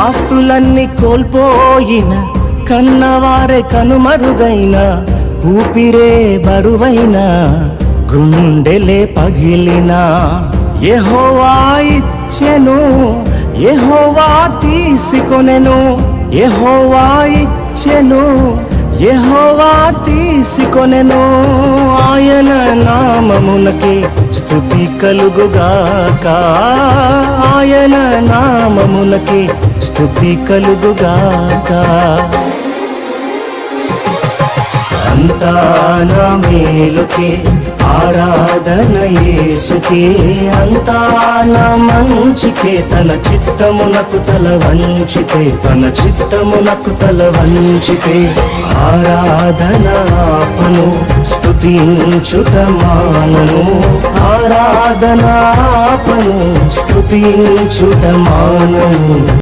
ఆస్తులన్నీ కోల్పోయిన, కన్నవారే కనుమరుగైన, ఊపిరే బరువైన, గుండెలే పగిలిన, యెహోవా ఇచ్చెను, యెహోవా తీసుకొనెను, యెహోవా ఇచ్చెను, యెహోవా తీసుకొనెను. ఆయన నామమునకే స్తుతి కలుగుగాక, ఆయన నామమునకే స్తుతి కలుగుగాక. అంతా నా మేలుకే ఆరాధన యేసుకే, అంతా నా మంచికే, తన చిత్తమునకు తల వంచితే, తన చిత్తమునకు తల వంచితే, ఆరాధన ఆపను, స్తుతించుట మానను, ఆరాధన ఆపను, స్తుతించుట మానను.